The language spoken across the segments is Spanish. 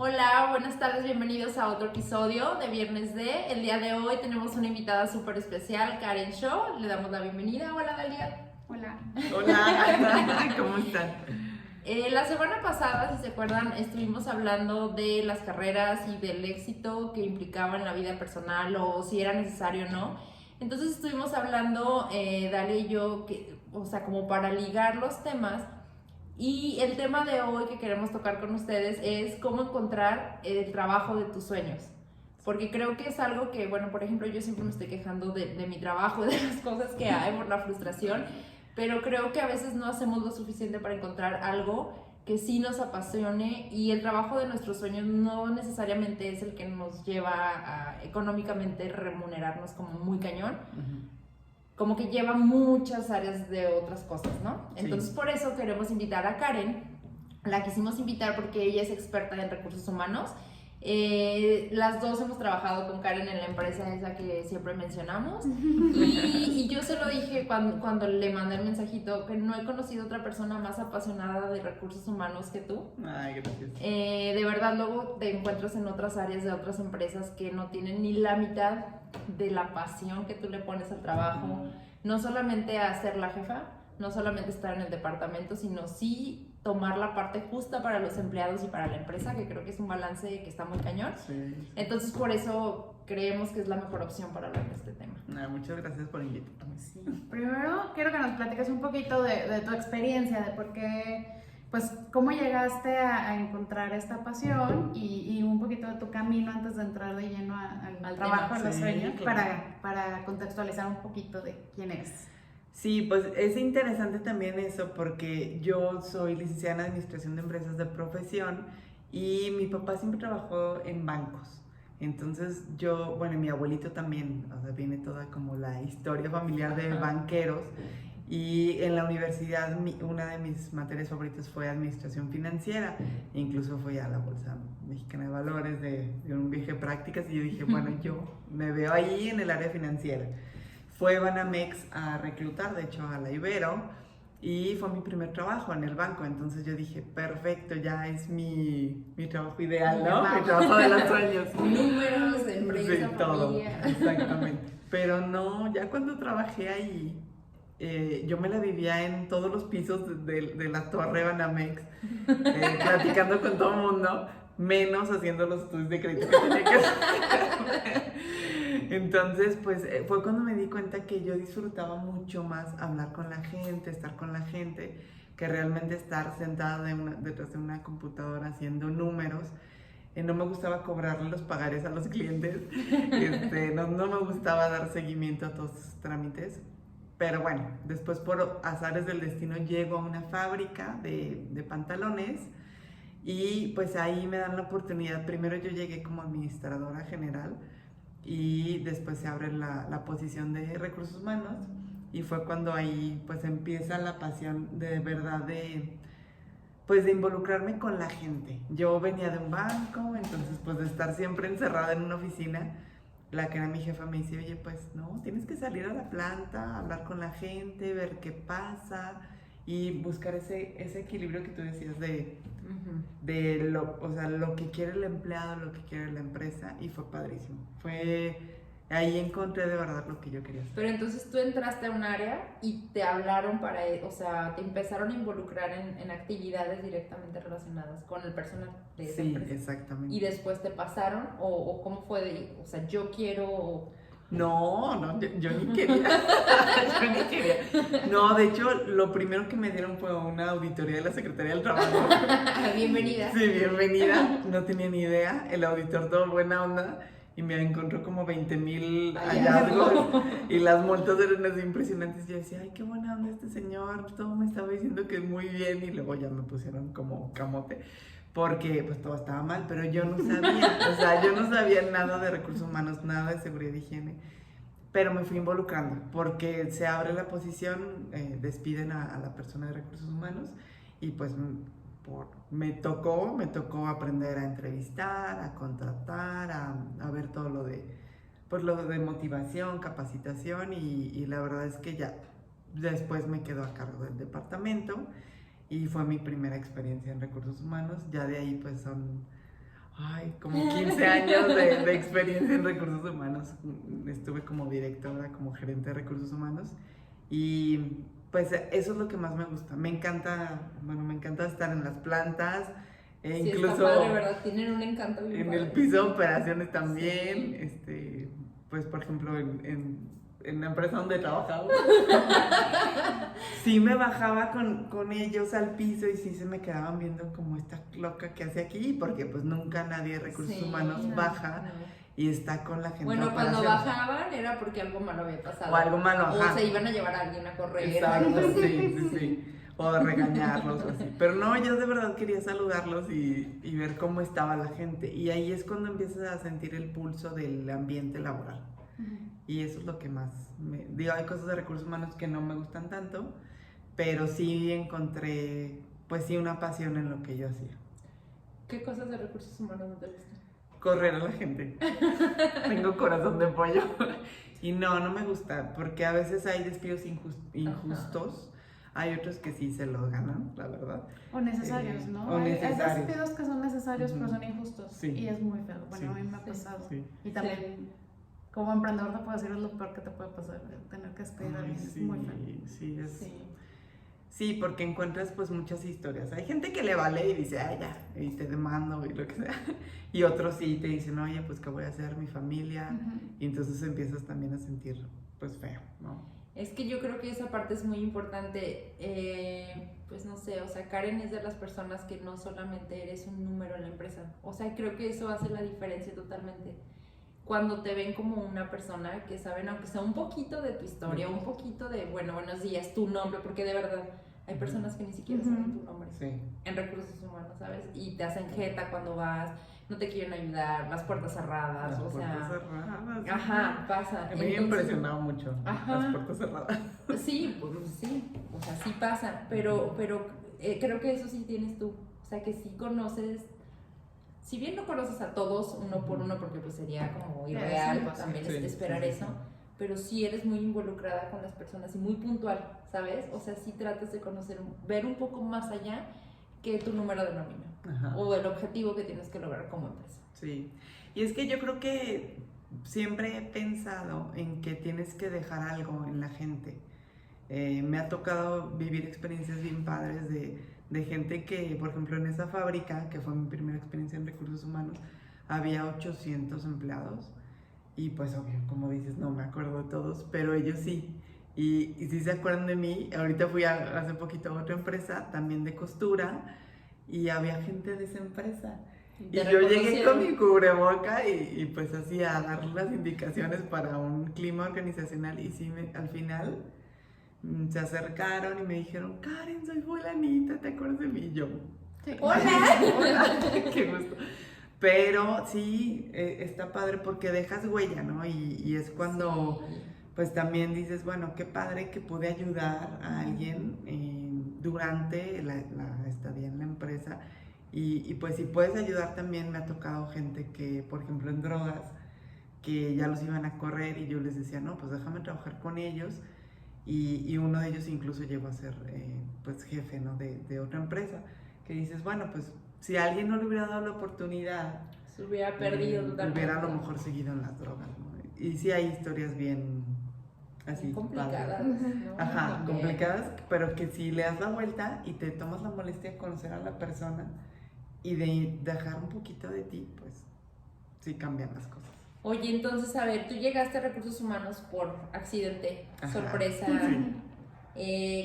Hola, buenas tardes, bienvenidos a otro episodio de Viernes de. El día de hoy tenemos una invitada súper especial, Karen Shaw. Le damos la bienvenida. Hola, Dalia. Hola. Hola, ¿cómo están? La semana pasada, si se acuerdan, estuvimos hablando de las carreras y del éxito que implicaba en la vida personal o si era necesario o no. Entonces estuvimos hablando, Dalia y yo, como para ligar los temas. Y el tema de hoy que queremos tocar con ustedes es cómo encontrar el trabajo de tus sueños. Porque creo que es algo que, bueno, por ejemplo, yo siempre me estoy quejando de mi trabajo, de las cosas que hay por la frustración, pero creo que a veces no hacemos lo suficiente para encontrar algo que sí nos apasione, y el trabajo de nuestros sueños no necesariamente es el que nos lleva a económicamente remunerarnos como muy cañón. Como que lleva muchas áreas de otras cosas, ¿no? Entonces, por eso queremos invitar a Karen. La quisimos invitar porque ella es experta en recursos humanos. Las dos hemos trabajado con Karen en la empresa esa que siempre mencionamos. Y yo se lo dije cuando le mandé el mensajito, que no he conocido otra persona más apasionada de recursos humanos que tú. Ay, gracias. De verdad, luego te encuentras en otras áreas de otras empresas que no tienen ni la mitad de la pasión que tú le pones al trabajo. No solamente a ser la jefa, no solamente estar en el departamento, sino sí tomar la parte justa para los empleados y para la empresa, que creo que es un balance que está muy cañón. Sí. Entonces, por eso creemos que es la mejor opción para hablar de este tema. Muchas gracias por invitarme. Sí. Primero, quiero que nos platiques un poquito de tu experiencia, de por qué, pues, cómo llegaste a encontrar esta pasión y un poquito de tu camino antes de entrar de lleno al trabajo, a los sueños, claro. para contextualizar un poquito de quién eres. Sí, pues es interesante también eso porque yo soy licenciada en Administración de Empresas de profesión y mi papá siempre trabajó en bancos. Entonces yo, bueno, y mi abuelito también, o sea, viene toda como la historia familiar de banqueros. Y en la universidad una de mis materias favoritas fue Administración Financiera. Incluso fui a la Bolsa Mexicana de Valores de un viaje de prácticas y yo dije, bueno, yo me veo ahí en el área financiera. Fue Banamex a reclutar, de hecho, a la Ibero, y fue mi primer trabajo en el banco. Entonces yo dije, perfecto, ya es mi trabajo ideal, ¿no? Mi trabajo de los sueños. Números, empresa, Sí, todo, familia. exactamente. Pero no, ya cuando trabajé ahí, yo me la vivía en todos los pisos de la torre Banamex, platicando con todo el mundo, menos haciendo los estudios de crédito que tenía que hacer. Entonces, pues fue cuando me di cuenta que yo disfrutaba mucho más hablar con la gente, estar con la gente, que realmente estar sentada detrás de una computadora haciendo números. No me gustaba cobrarle los pagares a los clientes, no me gustaba dar seguimiento a todos esos trámites. Pero bueno, después por azares del destino llego a una fábrica de pantalones y pues ahí me dan la oportunidad. Primero yo llegué como administradora general y después se abre la posición de recursos humanos y fue cuando ahí pues empieza la pasión de verdad de involucrarme con la gente. Yo venía de un banco, entonces pues de estar siempre encerrada en una oficina, la que era mi jefa me dice, oye, pues no, tienes que salir a la planta, hablar con la gente, ver qué pasa y buscar ese equilibrio que tú decías de lo que quiere el empleado, lo que quiere la empresa, y fue padrísimo. Ahí encontré de verdad lo que yo quería hacer. Pero entonces tú entraste a un área y te hablaron te empezaron a involucrar en actividades directamente relacionadas con el personal de esa empresa. Sí, exactamente. ¿Y después te pasaron o cómo fue yo quiero... No, yo ni quería. Yo ni quería. No, de hecho, lo primero que me dieron fue una auditoría de la Secretaría del Trabajo. Bienvenida. Sí, bienvenida. No tenía ni idea. El auditor, todo buena onda, y me encontró como 20,000 hallazgos. Y las multas eran así impresionantes. Y yo decía, ay, qué buena onda este señor. Todo me estaba diciendo que muy bien. Y luego ya me pusieron como camote, porque pues todo estaba mal, pero yo no sabía, o sea, yo no sabía nada de recursos humanos, nada de seguridad y higiene, pero me fui involucrando, porque se abre la posición, despiden a la persona de recursos humanos, y pues me tocó aprender a entrevistar, a contratar, a ver todo lo de motivación, capacitación, y la verdad es que ya después me quedo a cargo del departamento. Y fue mi primera experiencia en recursos humanos. Ya de ahí pues son como 15 años de experiencia en recursos humanos. Estuve como directora, como gerente de recursos humanos y pues eso es lo que más me gusta. Me encanta estar en las plantas, Sí, incluso está padre, ¿verdad? Tienen un encanto bien en padre. el piso de operaciones también. Pues por ejemplo en la empresa donde trabajaba, sí me bajaba con ellos al piso y sí se me quedaban viendo como esta loca que hace aquí, porque pues nunca nadie de recursos Sí, humanos no, baja no. y está con la gente. Bueno, cuando operaciones. bajaban era porque algo malo había pasado. O algo malo, ajá. O se iban a llevar a alguien a correr. Exacto, algo así. sí. O de regañarlos o así. Pero no, yo de verdad quería saludarlos y ver cómo estaba la gente. Y ahí es cuando empiezas a sentir el pulso del ambiente laboral. Y eso es lo que más digo, hay cosas de recursos humanos que no me gustan tanto, pero sí encontré, pues sí, una pasión en lo que yo hacía. ¿Qué cosas de recursos humanos no te gustan? Correr a la gente. Tengo corazón de pollo. Y no me gusta, porque a veces hay despidos injustos. Hay otros que sí se los ganan, la verdad. O necesarios, ¿no? O necesarios. Hay despidos que son necesarios, pero son injustos. Sí. Y es muy feo. Bueno, Sí. a mí me ha pasado. Sí. Y también, como emprendedor, te puedo decir, es lo peor que te puede pasar. Tener que despedir a alguien es muy feo. Sí, porque encuentras pues muchas historias. Hay gente que le vale y dice, ay, ya, y te demando y lo que sea. Y otros sí te dicen, oye, pues, ¿qué voy a hacer? Mi familia. Y entonces empiezas también a sentir, pues, feo, ¿no? Es que yo creo que esa parte es muy importante. Pues no sé, o sea, Karen es de las personas que no solamente eres un número en la empresa. O sea, creo que eso hace la diferencia totalmente. Cuando te ven como una persona que saben, aunque sea un poquito de tu historia, un poquito de, bueno, buenos días, tu nombre, porque de verdad hay personas que ni siquiera saben tu nombre en recursos humanos, ¿sabes? Y te hacen jeta cuando vas, no te quieren ayudar, las puertas cerradas, Las puertas cerradas. Ajá, pasa. A mí me impresionaba mucho las puertas cerradas. Sí, pues sí, o sea, sí pasa, pero creo que eso sí tienes tú, o sea, que sí conoces. Si bien no conoces a todos uno por uno, porque pues sería como irreal también esperar eso, pero sí eres muy involucrada con las personas y muy puntual, ¿sabes? O sea, sí tratas de conocer, ver un poco más allá que tu número de nómina o el objetivo que tienes que lograr como empresa. Sí, y es que yo creo que siempre he pensado en que tienes que dejar algo en la gente. Me ha tocado vivir experiencias bien padres de gente que, por ejemplo, en esa fábrica, que fue mi primera experiencia en recursos humanos, había 800 empleados y pues obvio, como dices, no me acuerdo de todos, pero ellos sí. Y sí se acuerdan de mí. Ahorita fui hace poquito a otra empresa, también de costura, y había gente de esa empresa. Y yo llegué con mi cubreboca y pues así a dar las indicaciones para un clima organizacional y sí, al final se acercaron y me dijeron, Karen, soy fulanita, ¿te acuerdas de mí? Y yo, Sí. hola, qué gusto. Pero sí, está padre porque dejas huella, ¿no? Y es cuando, pues también dices, bueno, qué padre que pude ayudar a alguien durante la estadía en la empresa. Y pues si puedes ayudar también, me ha tocado gente que, por ejemplo, en drogas, que ya los iban a correr y yo les decía, no, pues déjame trabajar con ellos. Y uno de ellos incluso llegó a ser pues jefe, ¿no? de otra empresa, que dices, bueno, pues si a alguien no le hubiera dado la oportunidad, se hubiera perdido totalmente. Hubiera a lo mejor seguido en las drogas, ¿no? Y sí hay historias bien así muy complicadas, ¿no? Ajá, complicadas, pero que si le das la vuelta y te tomas la molestia de conocer a la persona y de dejar un poquito de ti, pues sí cambian las cosas. Oye, entonces, a ver, tú llegaste a recursos humanos por accidente, sorpresa,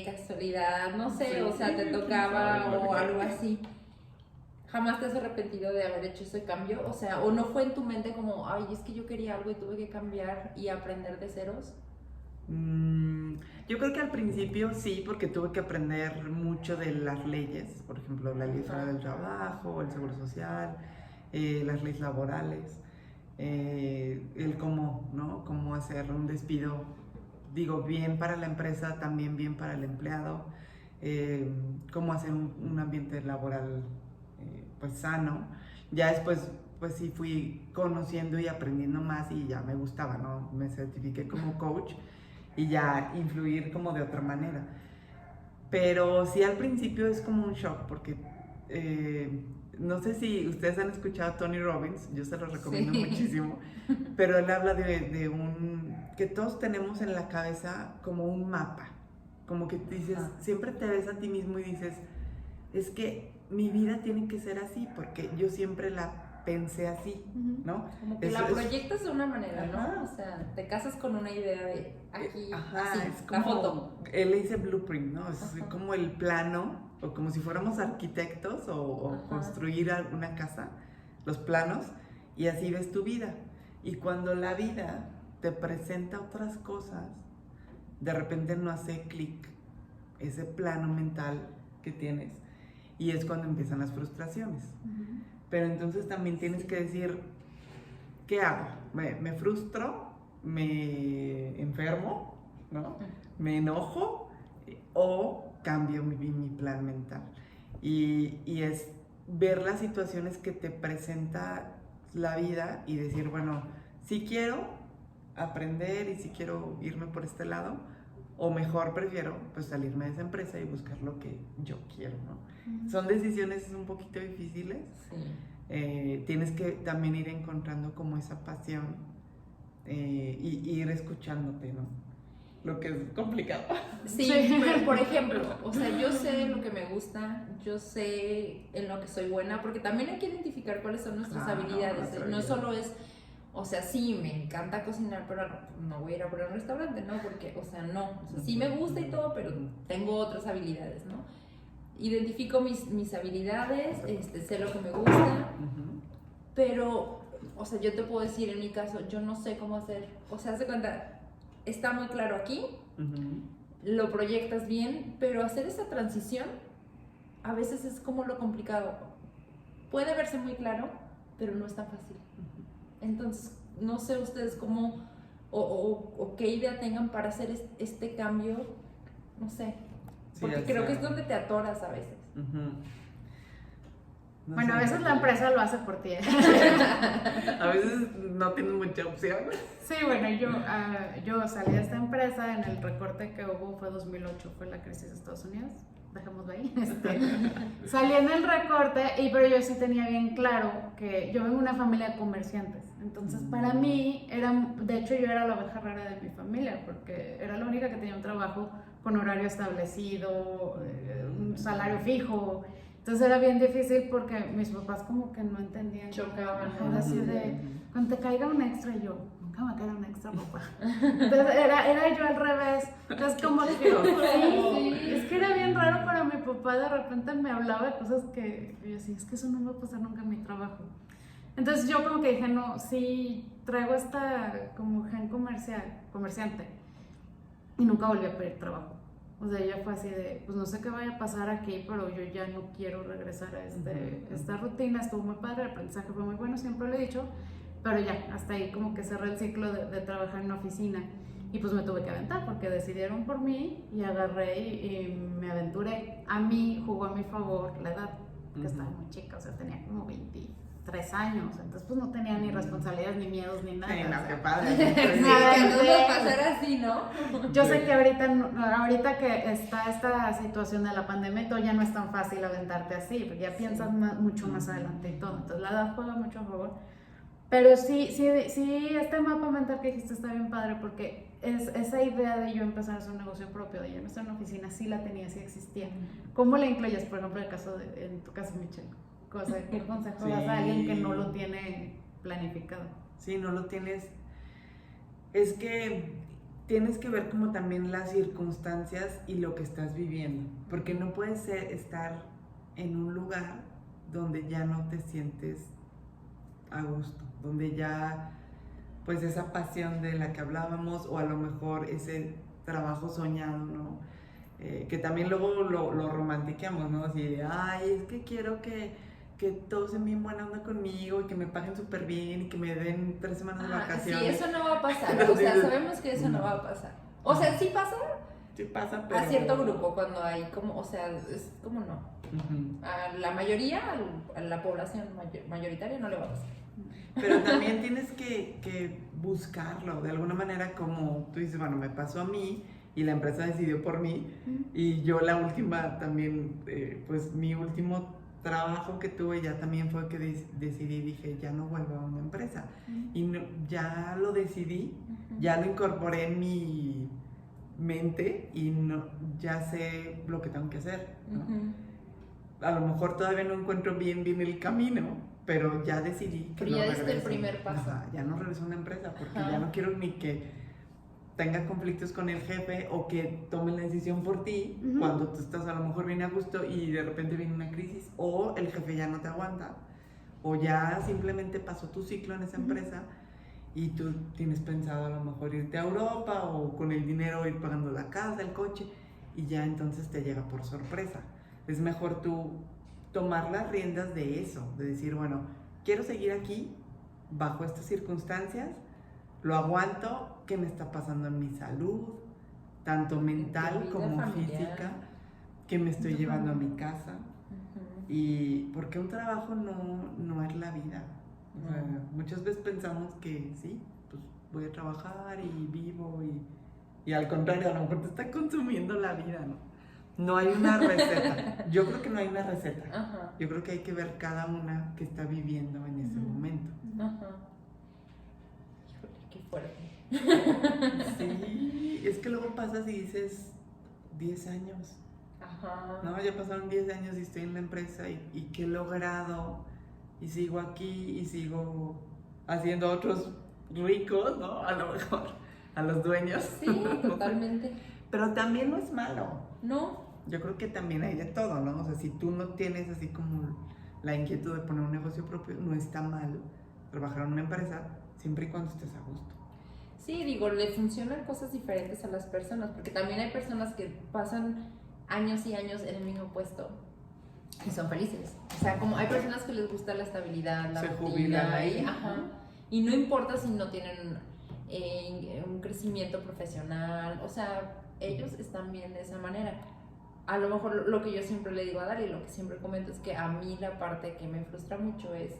casualidad, no sé, o sea, te tocaba o algo así. ¿Jamás te has arrepentido de haber hecho ese cambio? O sea, ¿o no fue en tu mente como, ay, es que yo quería algo y tuve que cambiar y aprender de ceros? Yo creo que al principio sí, porque tuve que aprender mucho de las leyes, por ejemplo, la Ley Federal del Trabajo, el Seguro Social, las leyes laborales. El cómo, ¿no? Cómo hacer un despido, digo, bien para la empresa, también bien para el empleado, cómo hacer un ambiente laboral pues sano. Ya después pues sí fui conociendo y aprendiendo más y ya me gustaba, ¿no? Me certifiqué como coach y ya influir como de otra manera. Pero sí al principio es como un shock porque no sé si ustedes han escuchado a Tony Robbins, yo se lo recomiendo Sí. muchísimo, pero él habla de que todos tenemos en la cabeza como un mapa, como que dices, siempre te ves a ti mismo y dices, es que mi vida tiene que ser así, porque yo siempre la pensé así, ¿no? Como que Eso la es- proyectas de una manera, Ajá. ¿no? O sea, te casas con una idea de aquí, Ajá, así, es la como, foto. él le dice blueprint, ¿no? Es Ajá. como el plano, o como si fuéramos arquitectos o Ajá. construir una casa, los planos, y así ves tu vida. Y cuando la vida te presenta otras cosas, de repente no hace clic ese plano mental que tienes, y es cuando empiezan las frustraciones. Pero entonces también tienes que decir, ¿qué hago? ¿Me frustro? ¿Me enfermo? ¿No? ¿Me enojo? ¿O cambio mi plan mental? Y es ver las situaciones que te presenta la vida y decir, bueno, si quiero aprender y si quiero irme por este lado, o mejor prefiero pues salirme de esa empresa y buscar lo que yo quiero, ¿no? Son decisiones un poquito difíciles. Sí. Tienes que también ir encontrando como esa pasión y ir escuchándote, ¿no? Lo que es complicado. Sí, Sí. pero por ejemplo, o sea, yo sé lo que me gusta, yo sé en lo que soy buena, porque también hay que identificar cuáles son nuestras Claro, habilidades. nuestra No habilidad. solo es, o sea, sí, me encanta cocinar, pero no voy a ir a por un restaurante, ¿no? Porque, o sea, no, o sea, sí me gusta y todo, pero tengo otras habilidades, ¿no? Identifico mis habilidades, sé lo que me gusta, pero, o sea, yo te puedo decir en mi caso, yo no sé cómo hacer, o sea, haz de cuenta, está muy claro aquí, lo proyectas bien, pero hacer esa transición a veces es como lo complicado. Puede verse muy claro, pero no es tan fácil. Entonces, no sé ustedes cómo o qué idea tengan para hacer este cambio, no sé, Sí, porque o creo que sea, es donde te atoras a veces. No Bueno, sé, a veces la empresa lo hace por ti. a veces no tienes mucha opción. Sí, bueno, yo salí de esta empresa en el recorte que hubo, fue 2008, fue la crisis de Estados Unidos, dejémoslo ahí. Salí en el recorte, pero yo sí tenía bien claro que yo vengo de una familia de comerciantes. Entonces, para mí, de hecho, yo era la oveja rara de mi familia, porque era la única que tenía un trabajo con horario establecido, un salario fijo. Entonces era bien difícil porque mis papás como que no entendían. Chocaban. Era así de, cuando te caiga un extra, y yo, nunca me caerá un extra, papá. Entonces era yo al revés. Entonces como que, sí, es que era bien raro para mi papá, de repente me hablaba de cosas que yo decía, es que eso no me va a pasar nunca en mi trabajo. Entonces yo como que dije, no, sí, traigo esta como gen comerciante, y nunca volví a pedir trabajo. O sea, ya fue así de, pues no sé qué vaya a pasar aquí, pero yo ya no quiero regresar a esta rutina. Estuvo muy padre, el aprendizaje fue muy bueno, siempre lo he dicho, pero ya, hasta ahí como que cerré el ciclo de trabajar en una oficina. Y pues me tuve que aventar porque decidieron por mí y agarré y me aventuré. A mí jugó a mi favor la edad, que estaba muy chica, o sea, tenía como 23 años, entonces pues no tenía ni responsabilidades, ni miedos, ni nada. Sí, o no, sea, qué padre. Sí, que no va a pasar así, ¿no? yo sé que ahorita que está esta situación de la pandemia y todo, ya no es tan fácil aventarte así, porque ya piensas mucho más adelante y todo. Entonces la edad juega mucho a favor. Pero sí, este mapa mental que dijiste está bien padre, porque esa idea de yo empezar a hacer un negocio propio, de yo no estar en una oficina, sí la tenía, sí existía. ¿Cómo la incluyes, por ejemplo, en tu caso, Michelle? ¿Qué consejo das a alguien que no lo tiene planificado? Sí, no lo tienes. Es que tienes que ver como también las circunstancias y lo que estás viviendo, porque no puedes estar en un lugar donde ya no te sientes a gusto, donde ya pues esa pasión de la que hablábamos, o a lo mejor ese trabajo soñado, ¿no? Que también luego lo romantiqueamos, ¿no? Así de, ay, es que quiero que todos sean bien buena onda conmigo y que me paguen súper bien y que me den 3 semanas de vacaciones. Sí, eso no va a pasar, o sea, sabemos que eso no va a pasar. O sea, sí pasa Sí pasa, pero... a cierto grupo cuando hay como, o sea, es como no. A la mayoría, a la población mayoritaria no le va a pasar. Pero también tienes que buscarlo, de alguna manera, como tú dices, bueno, me pasó a mí y la empresa decidió por mí, y yo la última también, pues mi último trabajo que tuve ya también fue que decidí, dije, ya no vuelvo a una empresa. Y ya lo decidí, ya lo incorporé en mi mente y ya sé lo que tengo que hacer, ¿no? A lo mejor todavía no encuentro bien el camino, pero ya decidí que pero no ya diste regreso. el primer paso. Ajá, ya no regreso a una empresa porque ya no quiero ni que tenga conflictos con el jefe o que tome la decisión por ti cuando tú estás a lo mejor bien a gusto y de repente viene una crisis, o el jefe ya no te aguanta, o ya simplemente pasó tu ciclo en esa empresa y tú tienes pensado a lo mejor irte a Europa o con el dinero ir pagando la casa, el coche, y ya entonces te llega por sorpresa. Es mejor tú tomar las riendas de eso, de decir, bueno, quiero seguir aquí bajo estas circunstancias, lo aguanto. ¿Qué me está pasando en mi salud, tanto mental como familiar, física? ¿Qué me estoy llevando a mi casa? Y porque un trabajo no es la vida. O sea, muchas veces pensamos que sí, pues voy a trabajar y vivo y al contrario, a lo mejor te está consumiendo la vida, ¿no? No hay una receta. Yo creo que no hay una receta. Yo creo que hay que ver cada una que está viviendo en ese momento. Híjole, qué fuerte. Sí, es que luego pasas y dices 10 años. No, ya pasaron 10 años y estoy en la empresa y ¿qué he logrado? Y sigo aquí y sigo haciendo otros ricos, ¿no? A lo mejor, a los dueños. Sí, totalmente. Pero también no es malo. No. Yo creo que también hay de todo, ¿no? O sea, si tú no tienes así como la inquietud de poner un negocio propio, no está mal trabajar en una empresa siempre y cuando estés a gusto. Sí, digo, le funcionan cosas diferentes a las personas, porque también hay personas que pasan años y años en el mismo puesto y son felices. O sea, como hay personas que les gusta la estabilidad, la rutina, y no importa si no tienen un crecimiento profesional, o sea, ellos están bien de esa manera. A lo mejor lo que yo siempre le digo a Dari, lo que siempre comento es que a mí la parte que me frustra mucho es,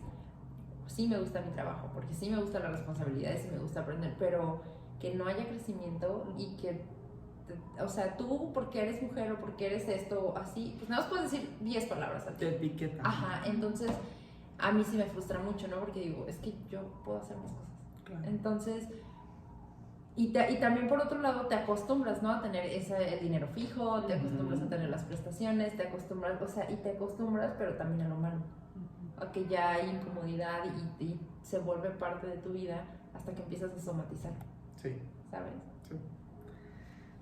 sí me gusta mi trabajo, porque sí me gusta las responsabilidades, sí me gusta aprender, pero que no haya crecimiento y que, o sea, tú porque eres mujer o porque eres esto, así, pues nada más puedes decir 10 palabras a ti. Te etiquetan. Entonces a mí sí me frustra mucho, ¿no? Porque digo, es que yo puedo hacer más cosas. Claro. Entonces, y también por otro lado te acostumbras, ¿no? A tener el dinero fijo, te acostumbras a tener las prestaciones, te acostumbras, o sea, y te acostumbras, pero también a lo malo. A que ya hay incomodidad y se vuelve parte de tu vida hasta que empiezas a somatizar. Sí. ¿Sabes?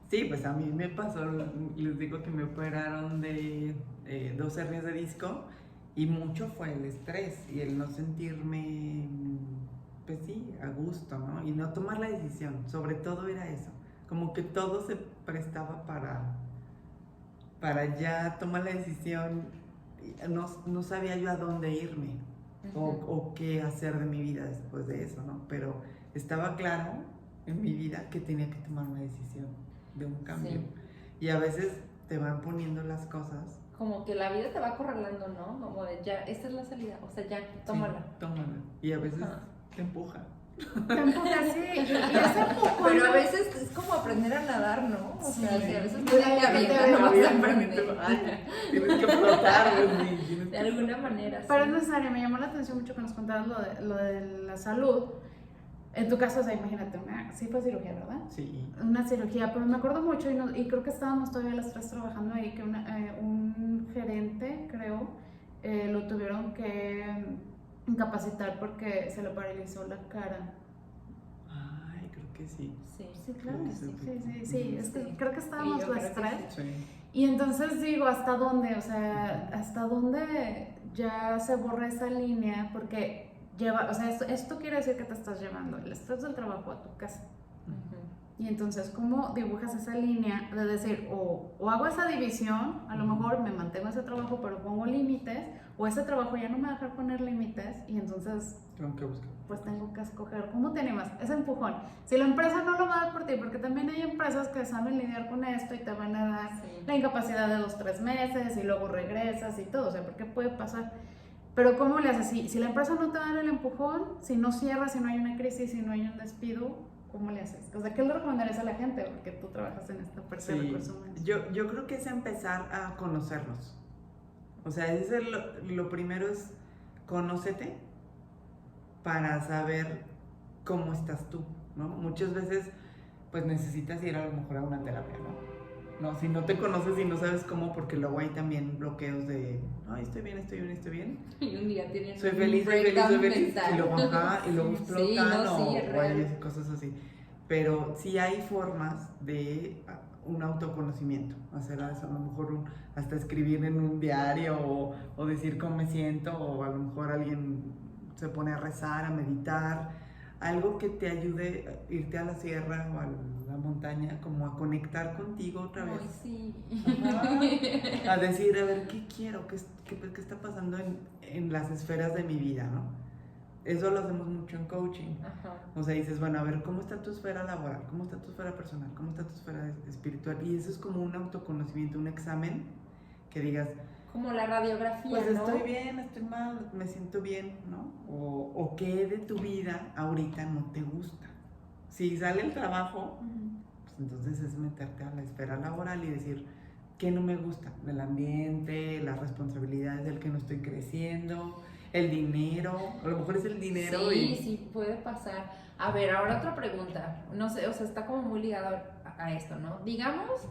Sí, pues a mí me pasó, les digo que me operaron de 2 hernias de disco y mucho fue el estrés y el no sentirme, pues sí, a gusto, ¿no? Y no tomar la decisión, sobre todo era eso, como que todo se prestaba para ya tomar la decisión. No sabía yo a dónde irme o qué hacer de mi vida después de eso, ¿no? Pero estaba claro en mi vida que tenía que tomar una decisión de un cambio. Sí. Y a veces te van poniendo las cosas. Como que la vida te va acorralando, ¿no? Como de ya, esta es la salida, o sea, ya, tómala. Sí, tómala. Y a veces te empuja. Te empuja, sí. Y ese empujón, pero a veces es como aprender a nadar, ¿no? O sea, sí. Si a veces te avientan, no vas a aprender. Tienes que flotar, de alguna manera. Pero es necesario, me llamó la atención mucho que nos contabas lo de la salud. En tu caso, o sea, imagínate, sí fue cirugía, ¿verdad? Sí. Una cirugía, pero me acuerdo mucho y creo que estábamos todavía las 3 trabajando ahí, que un gerente, creo, lo tuvieron que incapacitar porque se le paralizó la cara. Ay, creo que sí. Sí, claro que sí. Es que creo que estábamos las 3. Sí. Y entonces digo, ¿hasta dónde? O sea, ¿hasta dónde ya se borra esa línea? Porque o sea, esto quiere decir que te estás llevando el estrés del trabajo a tu casa. Y entonces, ¿cómo dibujas esa línea de decir, o hago esa división, a lo mejor me mantengo ese trabajo pero pongo límites, o ese trabajo ya no me va a dejar poner límites y entonces tengo que buscar. Pues tengo que escoger. ¿Cómo te animas? Ese empujón. Si la empresa no lo va a dar por ti, porque también hay empresas que saben lidiar con esto y te van a dar la incapacidad de 2-3 meses y luego regresas y todo, o sea, ¿por qué puede pasar? Pero ¿cómo le haces? Si la empresa no te da el empujón, si no cierra, si no hay una crisis, si no hay un despido, ¿cómo le haces? O sea, ¿qué le recomendarías a la gente? Porque tú trabajas en esta parte de recursos humanos. Yo creo que es empezar a conocerlos. O sea, ese es lo primero es conócete para saber cómo estás tú, ¿no? Muchas veces, pues necesitas ir a lo mejor a una terapia, ¿no? No, si no te conoces y no sabes cómo, porque luego hay también bloqueos de, ay, estoy bien, estoy bien, estoy bien. Y un día tienen Soy un feliz, soy feliz, breakdown soy feliz. mental. Y luego, ajá, y luego explotan Sí, no, sí, es o real. hay cosas así. Pero sí hay formas de un autoconocimiento, hacer eso, a lo mejor hasta escribir en un diario o decir cómo me siento, o a lo mejor alguien se pone a rezar, a meditar, algo que te ayude a irte a la sierra o a la montaña, como a conectar contigo otra vez. Ay, sí. Ajá. A decir, a ver, ¿qué quiero? ¿Qué está pasando en las esferas de mi vida, no? Eso lo hacemos mucho en coaching. Ajá. O sea, dices, bueno, a ver, ¿cómo está tu esfera laboral? ¿Cómo está tu esfera personal? ¿Cómo está tu esfera espiritual? Y eso es como un autoconocimiento, un examen que digas, Como la radiografía, pues ¿no? estoy bien, estoy mal, me siento bien, ¿no? O qué de tu vida ahorita no te gusta. Si sale el trabajo, pues entonces es meterte a la esfera laboral y decir, ¿qué no me gusta? El ambiente, las responsabilidades del que no estoy creciendo, el dinero, a lo mejor es el dinero. Sí, sí, puede pasar. A ver, ahora otra pregunta. No sé, o sea, está como muy ligado a esto, ¿no? Digamos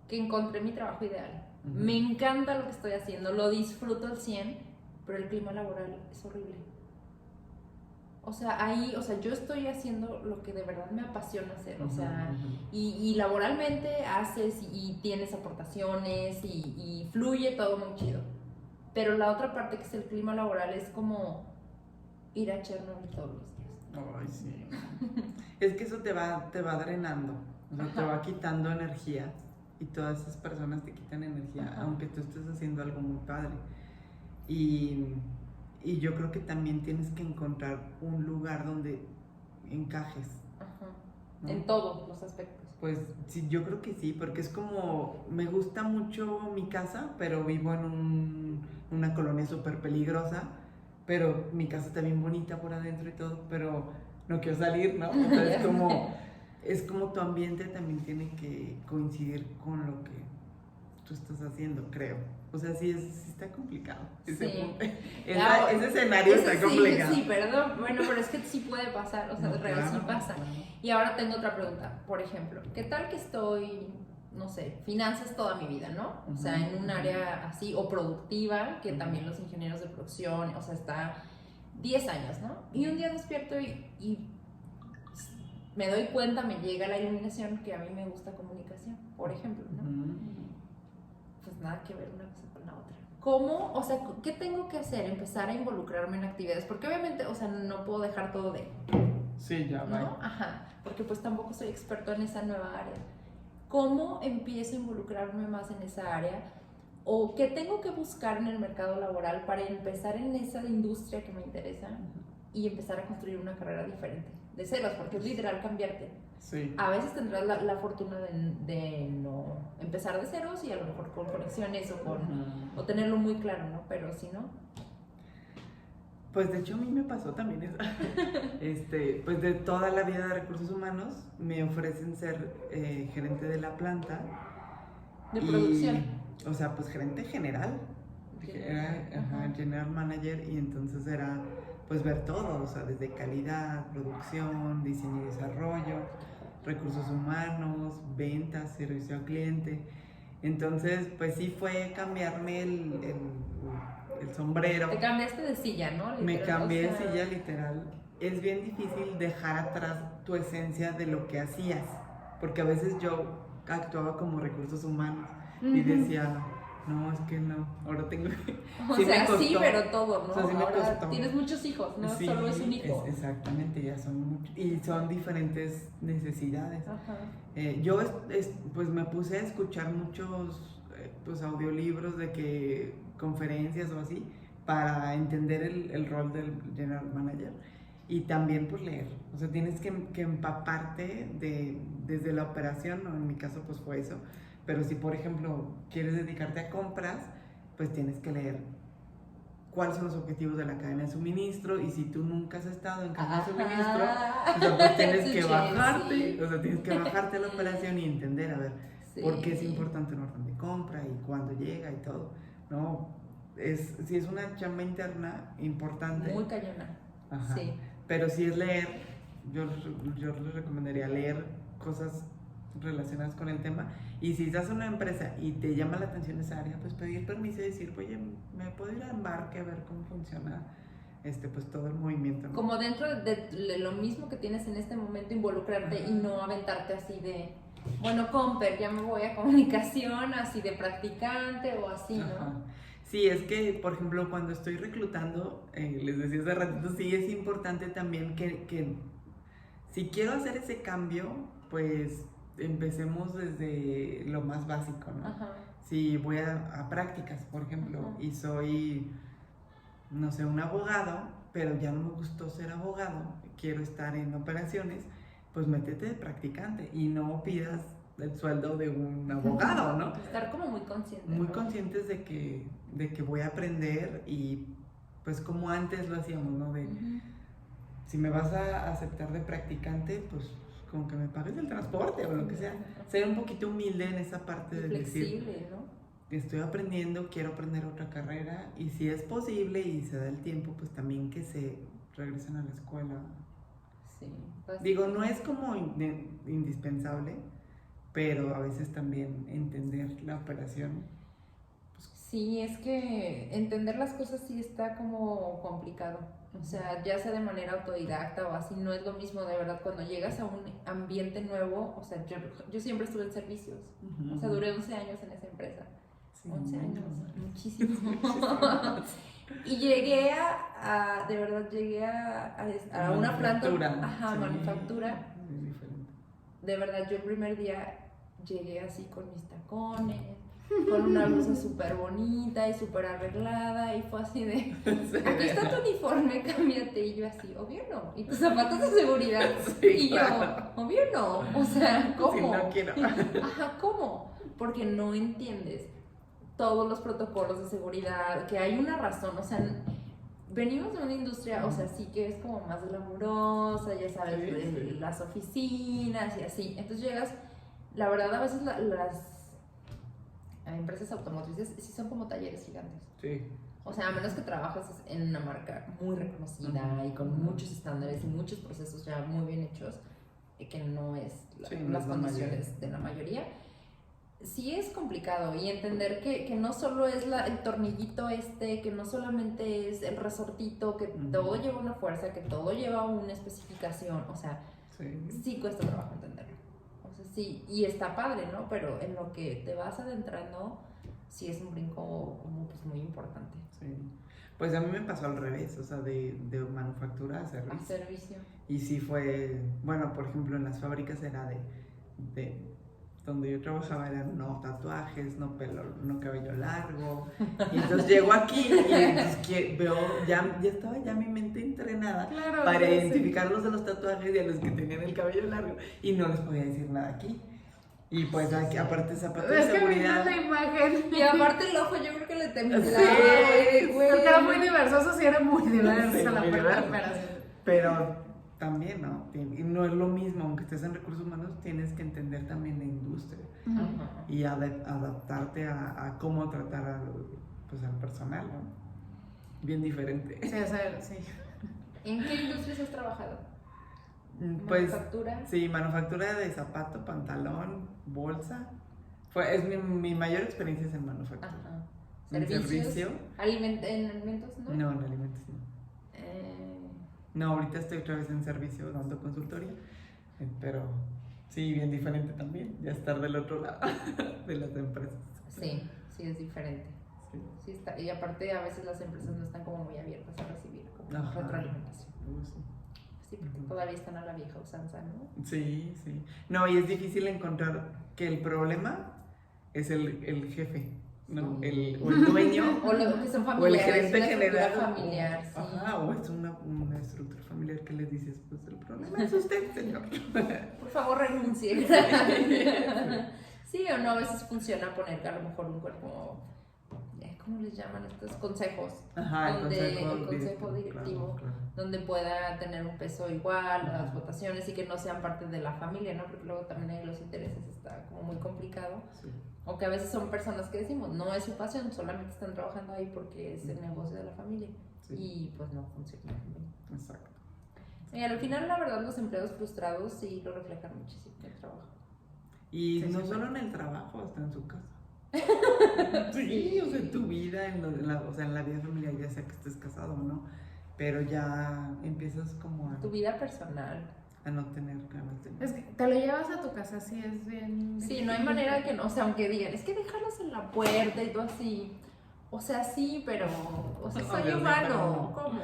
que encontré mi trabajo ideal. Ujú. Me encanta lo que estoy haciendo, lo disfruto al 100, pero el clima laboral es horrible. O sea, ahí, o sea, yo estoy haciendo lo que de verdad me apasiona hacer, o sea, y laboralmente haces y tienes aportaciones y fluye todo muy chido. Pero la otra parte que es el clima laboral es como ir a Chernobyl todos los días. Ay, sí. Es que eso te va drenando, o sea, te Ajá. va quitando energía y todas esas personas te quitan energía, Ajá. aunque tú estés haciendo algo muy padre. Y yo creo que también tienes que encontrar un lugar donde encajes, Ajá. ¿no? En todos los aspectos. Pues sí, yo creo que sí, porque es como, me gusta mucho mi casa, pero vivo en una colonia súper peligrosa, pero mi casa está bien bonita por adentro y todo, pero no quiero salir, ¿no? O sea, es como tu ambiente también tiene que coincidir con lo que tú estás haciendo, creo. O sea, sí está complicado. Sí. Ese escenario Ese está complicado. Sí, perdón. Bueno, pero es que sí puede pasar, o sea, No, de real sí claro, pasa. claro. Y ahora tengo otra pregunta. Por ejemplo, ¿qué tal que estoy, no sé, finanzas toda mi vida, ¿no? O sea, en un área así, o productiva, que también los ingenieros de producción, o sea, está 10 años, ¿no? Y un día despierto y me doy cuenta, me llega la iluminación que a mí me gusta comunicación, por ejemplo, ¿no? Pues nada que ver una cosa con la otra. ¿Cómo? O sea, ¿qué tengo que hacer? Empezar a involucrarme en actividades, porque obviamente, o sea, no puedo dejar todo de, Sí, ya va. ¿no? Ajá, porque pues tampoco soy experto en esa nueva área. ¿Cómo empiezo a involucrarme más en esa área? ¿O qué tengo que buscar en el mercado laboral para empezar en esa industria que me interesa y empezar a construir una carrera diferente? De ceros, porque es literal cambiarte. Sí. A veces tendrás la fortuna de no empezar de ceros y a lo mejor con conexiones o tenerlo muy claro, ¿no? Pero si no... Pues de hecho a mí me pasó también eso. Pues de toda la vida de recursos humanos me ofrecen ser gerente de la planta. De producción. O sea, pues gerente general. Era general manager, y entonces era pues ver todo, o sea, desde calidad, producción, diseño y desarrollo, recursos humanos, ventas, servicio al cliente. Entonces, pues sí fue cambiarme el sombrero. Te cambiaste de silla, ¿no? Me Literal, cambié o sea, de silla, literal. Es bien difícil dejar atrás tu esencia de lo que hacías, porque a veces yo actuaba como recursos humanos y decía, no, es que no, ahora tengo que... O Sí me sea, sí, costó. pero todo, ¿no? O sea, sí me Ahora costó. tienes muchos hijos, no Sí, solo es un hijo. exactamente, ya son muchos, y son diferentes necesidades. Ajá. Yo pues me puse a escuchar muchos pues audiolibros de que conferencias o así para entender el rol del general manager, y también pues leer, o sea, tienes que empaparte desde la operación, ¿no? En mi caso pues fue eso, pero si por ejemplo quieres dedicarte a compras, pues tienes que leer cuáles son los objetivos de la cadena de suministro, y si tú nunca has estado en cadena de suministro, o sea, pues tienes que bajarte, Sí. o sea, tienes que bajarte a la operación y entender, a ver, Sí. por qué es importante un orden de compra y cuándo llega y todo, ¿no? sí es una chamba interna importante. Muy cañona. Ajá. Sí. Pero si es leer, yo les recomendaría leer cosas relacionadas con el tema. Y si estás en una empresa y te llama la atención esa área, pues pedir permiso y decir, oye, ¿me puedo ir a embarque a ver cómo funciona pues todo el movimiento, ¿no? Como dentro de lo mismo que tienes en este momento, involucrarte y no aventarte así de, bueno, Comper, ya me voy a comunicación, así de practicante o así, ¿no? Ajá. Sí, es que, por ejemplo, cuando estoy reclutando, les decía hace ratito, sí es importante también que si quiero hacer ese cambio, pues empecemos desde lo más básico, ¿no? Ajá. Si voy a prácticas, por ejemplo, Ajá. y soy, no sé, un abogado, pero ya no me gustó ser abogado, quiero estar en operaciones, pues métete de practicante y no pidas el sueldo de un abogado, ¿no? Estar como muy consciente. Muy ¿no? conscientes de que voy a aprender y pues como antes lo hacíamos, ¿no? De, si me vas a aceptar de practicante, pues como que me pagues el transporte o lo que sea. Ser un poquito humilde en esa parte de flexible, decir, ¿no? estoy aprendiendo, quiero aprender otra carrera y si es posible y se da el tiempo, pues también que se regresen a la escuela. Sí. Pues, Digo, no es como indispensable, pero a veces también entender la operación. sí, es que entender las cosas sí está como complicado. O sea, ya sea de manera autodidacta o así, no es lo mismo de verdad cuando llegas a un ambiente nuevo. O sea, yo siempre estuve en servicios. O sea, duré 11 años en esa empresa. Sí, 11 años, no. muchísimo. Y llegué de verdad, llegué a una planta, sí, manufactura. Muy diferente. De verdad, yo el primer día llegué así con mis tacones, con una blusa súper bonita y súper arreglada, y fue así de, aquí está tu uniforme, cámbiate, y yo así, obvio no, y tus zapatos de seguridad, Sí, y claro. yo, obvio no, o sea, ¿cómo? Si no quiero. Ajá, ¿cómo? Porque no entiendes todos los protocolos de seguridad, que hay una razón, o sea, venimos de una industria, o sea, sí que es como más glamurosa, ya sabes, Sí, de sí. las oficinas y así. Entonces llegas, la verdad, a veces las empresas automotrices sí son como talleres gigantes. Sí. O sea, a menos que trabajes en una marca muy reconocida y con muchos estándares y muchos procesos ya muy bien hechos, que no es Sí, no las es la condiciones de la mayoría. Sí es complicado y entender que no solo es el tornillito que no solamente es el resortito, que todo lleva una fuerza, que todo lleva una especificación, o sea, sí cuesta trabajo entenderlo. O sea, sí, y está padre, ¿no? Pero en lo que te vas adentrando, sí es un brinco como pues muy importante. Sí. Pues a mí me pasó al revés, o sea, de manufactura a servicio. A servicio. Y sí fue, bueno, por ejemplo, en las fábricas era de donde yo trabajaba eran no tatuajes, no pelo, no cabello largo. Y entonces llego aquí y entonces veo, ya estaba ya mi mente entrenada para identificar los de los tatuajes y a los que tenían el cabello largo y no les podía decir nada aquí. Y pues aquí, aparte zapatos de seguridad. La imagen. Y aparte el ojo, yo creo que le temblaba. Sí, Porque era muy diverso, sí era muy diverso Sí, la muy primera diverso. operación. Pero también, ¿no? Y no es lo mismo, aunque estés en recursos humanos, tienes que entender también la industria Ajá. y adaptarte a cómo tratar al personal, ¿no? Bien diferente. Sí, o sea, sí. ¿En qué industrias has trabajado? Pues, ¿Manufactura? sí, manufactura de zapato, pantalón, bolsa. Es mi mayor experiencia es en manufactura. Ajá. ¿En servicio? ¿En alimentos, no? No, en alimentos no. No, ahorita estoy otra vez en servicio dando consultoría, pero sí, bien diferente también, ya estar del otro lado de las empresas. Sí, sí es diferente. Sí. Sí está. Y aparte a veces las empresas no están como muy abiertas a recibir como Ajá. retroalimentación. Sí. Sí, porque todavía están a la vieja usanza, ¿no? Sí, sí. No, y es difícil encontrar que el problema es el jefe, ¿no? o el dueño. O los que son O el familiares. gerente una estructura general. familiar, sí. Ajá, o es una estructura familiar que les dices, pues el problema es usted, señor. Por favor, renuncie. Sí o no, a veces funciona poner a lo mejor un cuerpo, ¿cómo les llaman estos consejos? Ajá, el consejo directivo, claro. donde pueda tener un peso igual a las votaciones y que no sean parte de la familia, ¿no? Porque luego también ahí los intereses está como muy complicado. Sí. O que a veces son personas que decimos, no es su pasión, solamente están trabajando ahí porque es el negocio de la familia. Sí. Y pues no funciona bien. Exacto. Y al final, la verdad, los empleados frustrados sí lo reflejan muchísimo en el trabajo. Y Sí, no sí, solo en el trabajo, hasta en su casa. Sí, o sea, en tu vida, o sea, en la vida familiar, ya sea que estés casado o no, pero ya empiezas como Tu vida personal. a no tener ganas de Es que te lo llevas a tu casa, sí, es bien. Sí, no hay manera de que no, o sea, aunque digan, es que déjalos en la puerta y todo así. O sea, sí, pero, o sea, O soy sea, sí, humano, pero no. ¿cómo?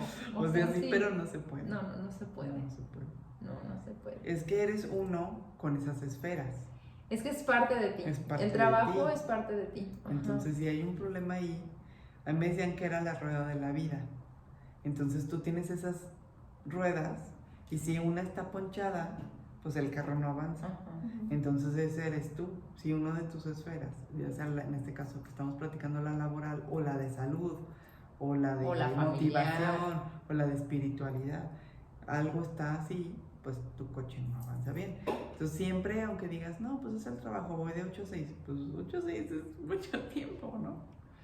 O sea, sí, pero no se puede. No, no se puede. No se puede. No se puede. Es que eres uno con esas esferas. Es que es parte de ti. Es parte El de trabajo ti. es parte de ti. Ajá. Entonces, si hay un problema ahí, a mí me decían que era la rueda de la vida. Entonces, tú tienes esas ruedas y si una está ponchada, pues el carro no avanza. Ajá. Entonces, ese eres tú. Si uno de tus esferas, ya sea en este caso que estamos platicando la laboral o la de salud o la de O la motivación familiar. o la de espiritualidad, algo está así, pues tu coche no avanza bien. Entonces siempre, aunque digas, no, pues es el trabajo, voy de 8 a 6, pues 8 a 6 es mucho tiempo, ¿no?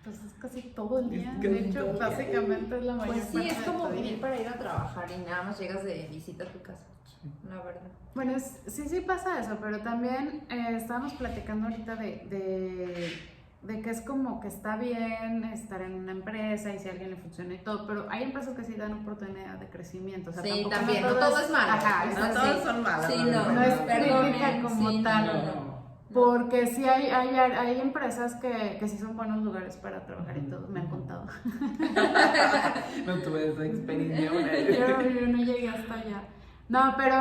Pues es casi todo el día. Es De casi hecho, todo el día. básicamente es la mayor Pues sí, parte es de como tu día. vivir para ir a trabajar y nada más llegas de visita a tu casa, la verdad. Bueno, sí pasa eso, pero también estábamos platicando ahorita de que es como que está bien estar en una empresa y si a alguien le funciona y todo, pero hay empresas que sí dan oportunidad de crecimiento. O sea, Sí, tampoco también, no todo es malo. Ajá, O es sea, No sí. todas son malas. Sí, la no, no es verdad. crítica como sí, tal. no. Porque sí hay empresas que sí son buenos lugares para trabajar y todo, me han contado. No tuve esa experiencia una Yo no llegué hasta allá. No, pero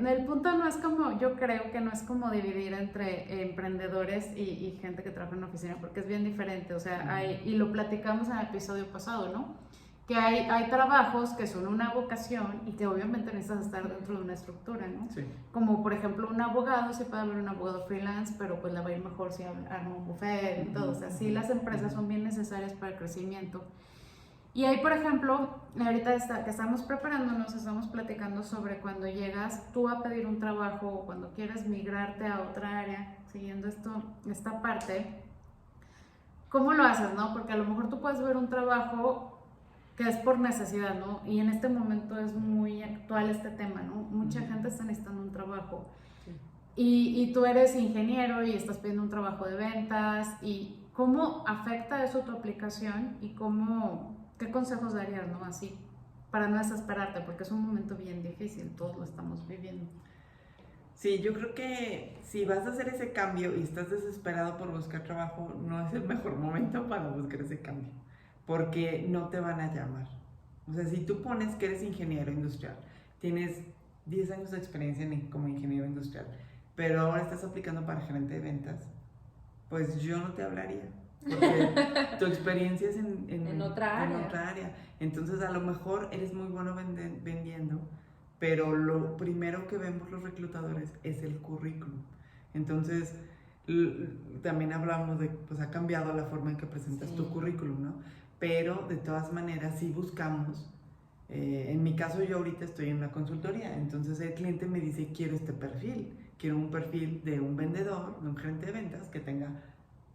el punto no es como, yo creo que no es como dividir entre emprendedores y gente que trabaja en una oficina, porque es bien diferente. O sea, y lo platicamos en el episodio pasado, ¿no? Que hay trabajos que son una vocación y que obviamente necesitas estar dentro de una estructura, ¿no? Sí. Como por ejemplo un abogado, sí puede haber un abogado freelance, pero pues le va a ir mejor si arma un buffet y todo. O sea, sí las empresas son bien necesarias para el crecimiento. Y ahí, por ejemplo, ahorita que estamos preparándonos, estamos platicando sobre cuando llegas tú a pedir un trabajo o cuando quieres migrarte a otra área, siguiendo esta parte, ¿cómo lo haces, no? Porque a lo mejor tú puedes ver un trabajo que es por necesidad, ¿no? Y en este momento es muy actual este tema, ¿no? Mucha gente está necesitando un trabajo. Sí. Y tú eres ingeniero y estás pidiendo un trabajo de ventas. ¿Y cómo afecta eso tu aplicación? ¿Y qué consejos darías, no? Así, para no desesperarte, porque es un momento bien difícil, todos lo estamos viviendo. Sí, yo creo que si vas a hacer ese cambio y estás desesperado por buscar trabajo, no es el mejor momento para buscar ese cambio, porque no te van a llamar. O sea, si tú pones que eres ingeniero industrial, tienes 10 años de experiencia como ingeniero industrial, pero ahora estás aplicando para gerente de ventas, pues yo no te hablaría, porque tu experiencia es En otra área. Entonces a lo mejor eres muy bueno vendiendo, pero lo primero que vemos los reclutadores es el currículum. Entonces también hablamos de, pues ha cambiado la forma en que presentas tu currículum, ¿no? Pero de todas maneras sí buscamos, en mi caso yo ahorita estoy en una consultoría, entonces el cliente me dice quiero este perfil, quiero un perfil de un vendedor, de un gerente de ventas que tenga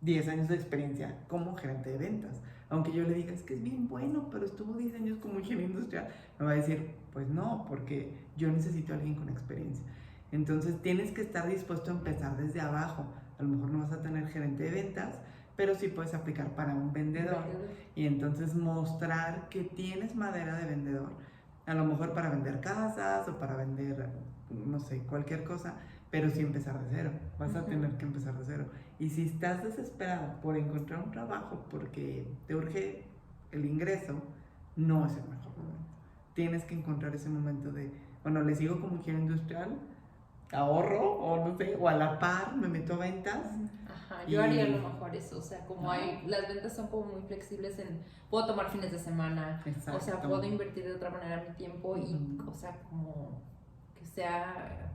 10 años de experiencia como gerente de ventas. Aunque yo le diga, es que es bien bueno, pero estuvo 10 años como ingeniero industrial, me va a decir, pues no, porque yo necesito a alguien con experiencia. Entonces tienes que estar dispuesto a empezar desde abajo. A lo mejor no vas a tener gerente de ventas, pero sí puedes aplicar para un vendedor. Y entonces mostrar que tienes madera de vendedor, a lo mejor para vender casas o para vender, no sé, cualquier cosa, pero sí empezar de cero. Vas a tener que empezar de cero. Y si estás desesperado por encontrar un trabajo porque te urge el ingreso, no es el mejor momento. Tienes que encontrar ese momento de, bueno, le sigo como ingeniero industrial, ahorro, o no sé, o a la par me meto a ventas. Ajá, yo haría a lo mejor eso, o sea, como las ventas son como muy flexibles puedo tomar fines de semana, Exacto. o sea, puedo invertir de otra manera mi tiempo y, o sea, como que sea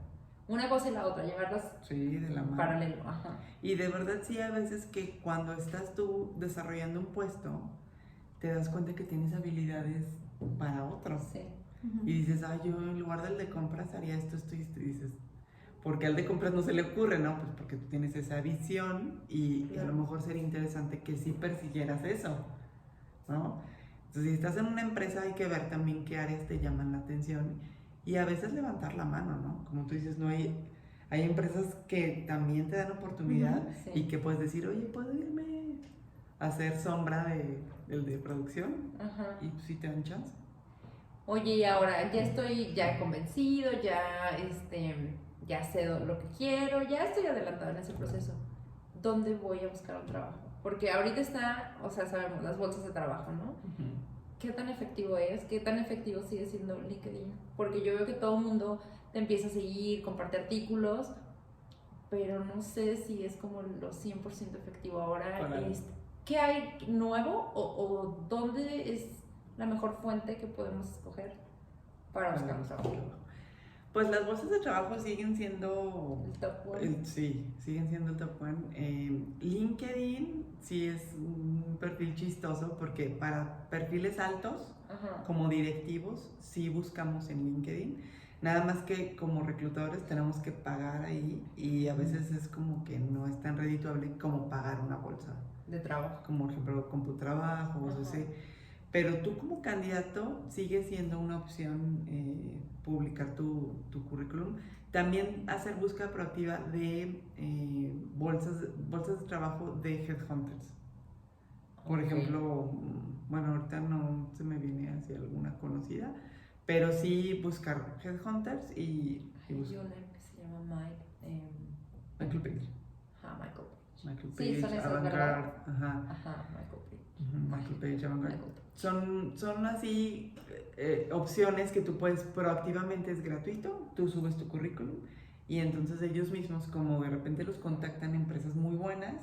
una cosa y la otra, llevarlas Sí, de la mano. paralelo. Ajá. Y de verdad sí, a veces que cuando estás tú desarrollando un puesto, te das cuenta que tienes habilidades para otros. Sí. Y dices, yo en lugar del de compras haría esto, y dices, porque al de compras no se le ocurre, ¿no? Pues porque tú tienes esa visión y a lo mejor sería interesante que sí persiguieras eso, ¿no? Entonces, si estás en una empresa hay que ver también qué áreas te llaman la atención y a veces levantar la mano, ¿no? Como tú dices, no hay empresas que también te dan oportunidad Sí. y que puedes decir, oye, ¿puedo irme a hacer sombra del de producción? Ajá. Y pues sí te dan chance. Oye, y ahora ya estoy ya convencido, ya sé lo que quiero, ya estoy adelantada en ese proceso. ¿Dónde voy a buscar un trabajo? Porque ahorita está, o sea, sabemos, las bolsas de trabajo, ¿no? Ujú. ¿Qué tan efectivo es? ¿Qué tan efectivo sigue siendo LinkedIn? Porque yo veo que todo el mundo te empieza a seguir, comparte artículos, pero no sé si es como lo 100% efectivo ahora. Para- ¿Qué hay nuevo o dónde es la mejor fuente que podemos escoger para buscar un trabajo? Pues las bolsas de trabajo siguen siendo El top one. sí, siguen siendo el top one. LinkedIn sí es un perfil chistoso porque para perfiles altos, Ajá. como directivos, sí buscamos en LinkedIn. Nada más que como reclutadores tenemos que pagar ahí y a veces es como que no es tan redituable como pagar una bolsa. De trabajo. Como por ejemplo CompuTrabajo, o sea, pero tú como candidato sigue siendo una opción publicar tu currículum. También hacer búsqueda proactiva de bolsas de trabajo de headhunters. Por Ok. ejemplo, bueno, ahorita no se me viene hacia alguna conocida, pero sí buscar headhunters y Hay buscar una que se llama Mike. Michael Page. Ajá, Michael. Michael Sí, Page, son esas, Avantgarde, ¿verdad? ajá. Ajá, Michael Page. Michael Page, Avantgarde. Michael Page. Son así opciones que tú puedes proactivamente, es gratuito, tú subes tu currículum y entonces ellos mismos, como de repente los contactan empresas muy buenas,